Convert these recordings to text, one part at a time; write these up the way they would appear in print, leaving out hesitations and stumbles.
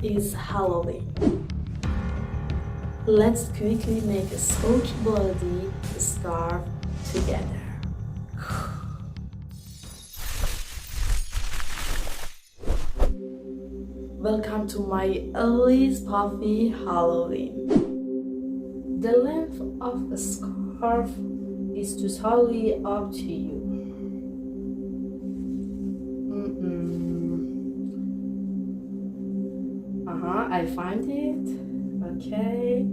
is Halloween. Let's quickly make a spooky bloody scarf together. Welcome to my Alize Puffy Halloween. The length of the scarf is totally up to you. I find it. Okay.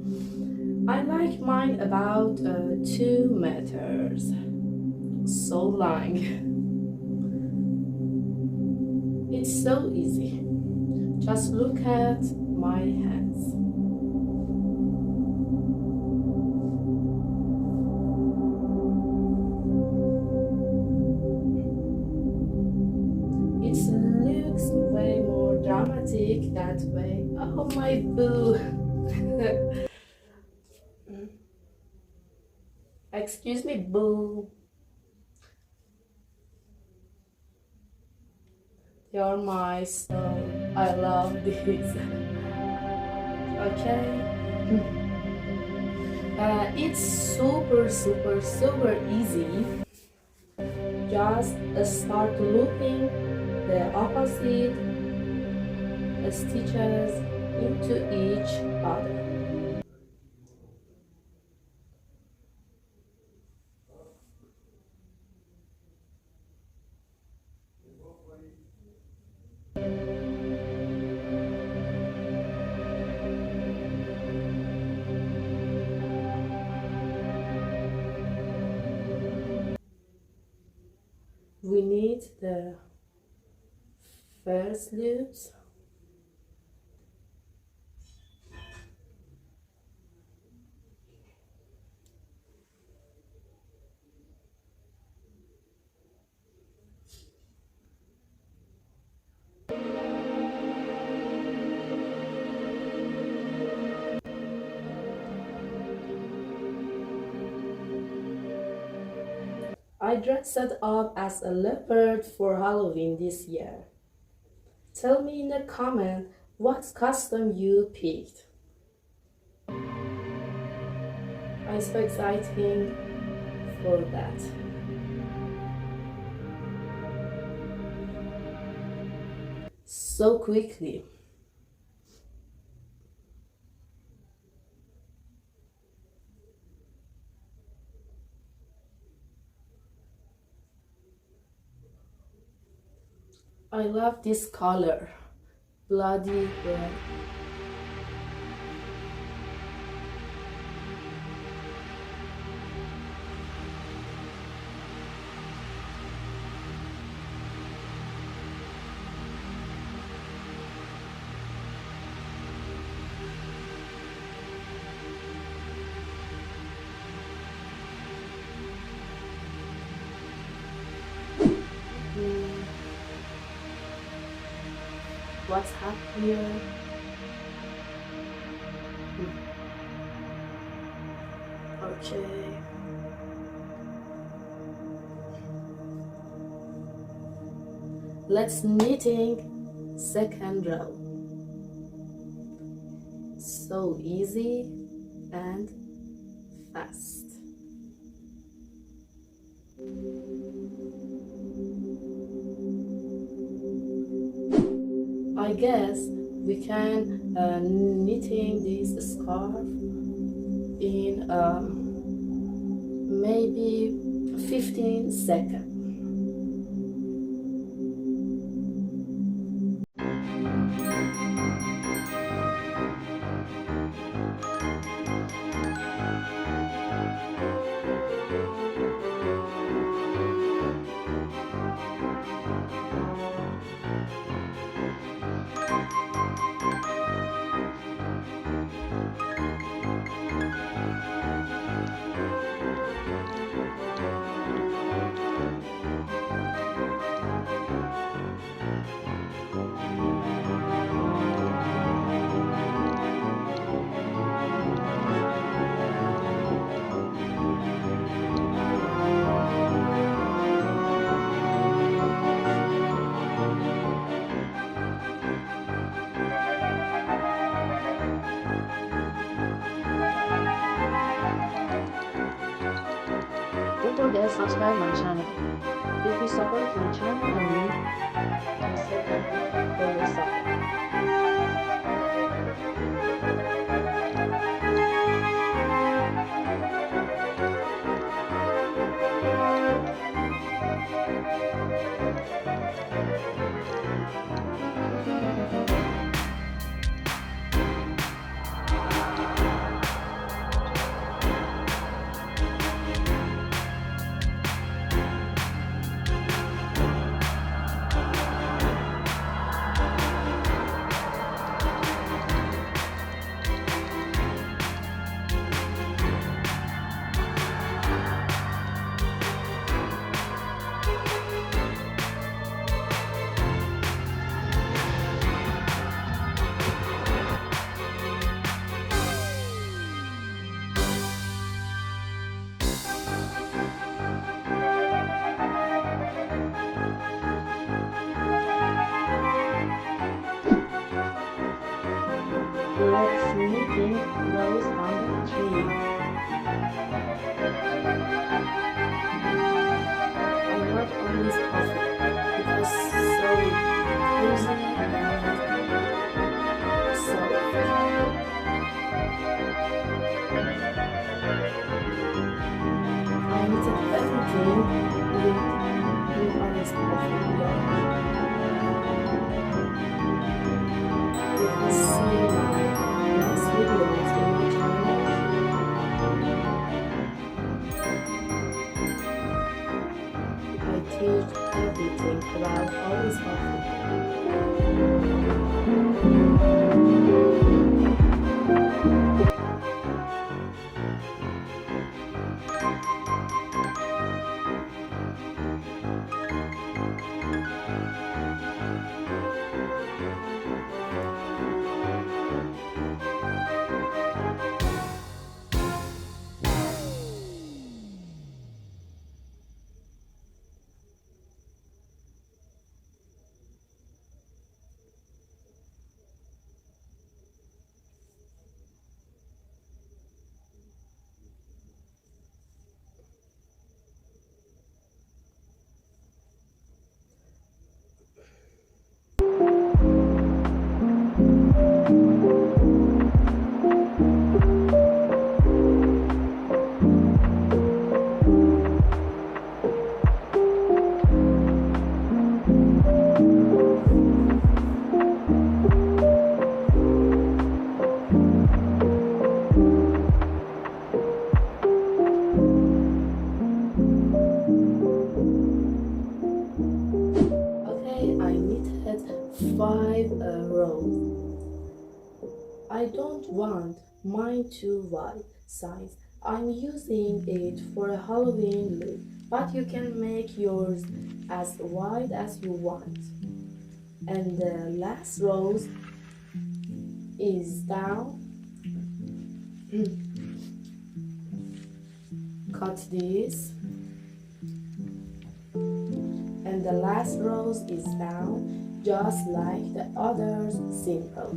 I like mine about 2 meters. So long. It's so easy. Just look at my hands. It looks way more dramatic that way. Oh my boo. Excuse me, boo. You're my soul. I love this. Okay. It's super easy. Just start looping the opposite stitches into each other. We need the first loops. I dressed up as a leopard for Halloween this year. Tell me in the comment what costume you picked. I'm so excited for that. So quickly. I love this color, bloody red. What's happening? Okay. Let's knitting second row. So easy and fast. I guess we can knitting this scarf in maybe 15 seconds. and subscribe my channel. If you support my channel and me, I say thank you for your support. Let's making rose on the tree. I love Alize Puffy. It was so cozy and soft. I knitted everything with Alize Puffy yarn. You can see my nice videos in my channel. I teach everything about Alize Puffy. Okay, I knitted 5 rows. I don't want mine too wide size. I'm using it for a Halloween look, but you can make yours as wide as you want. And the last row is down. Cut this. And the last row is down, just like the others, simple.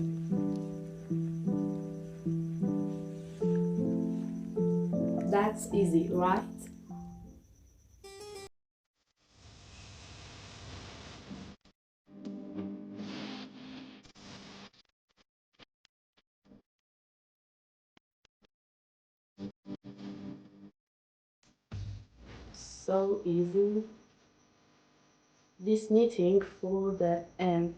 That's easy, right? So easy. This knitting for the end.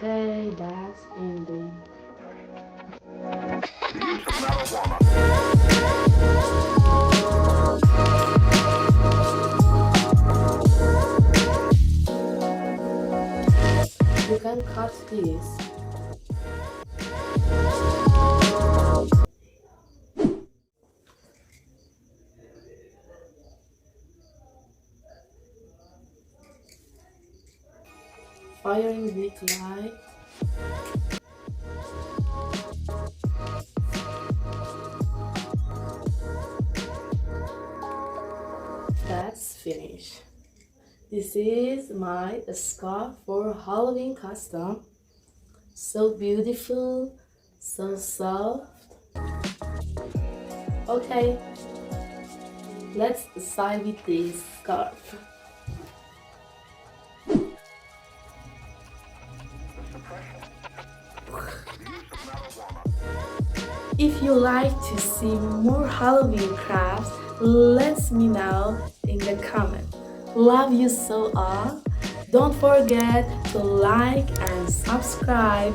Okay, that's ending. You can cut this. Firing with light. That's finished. This is my scarf for Halloween custom. So beautiful, so soft. Okay, let's style with this scarf. If you like to see more Halloween crafts, let me know in the comment. Love you so all. Don't forget to like and subscribe.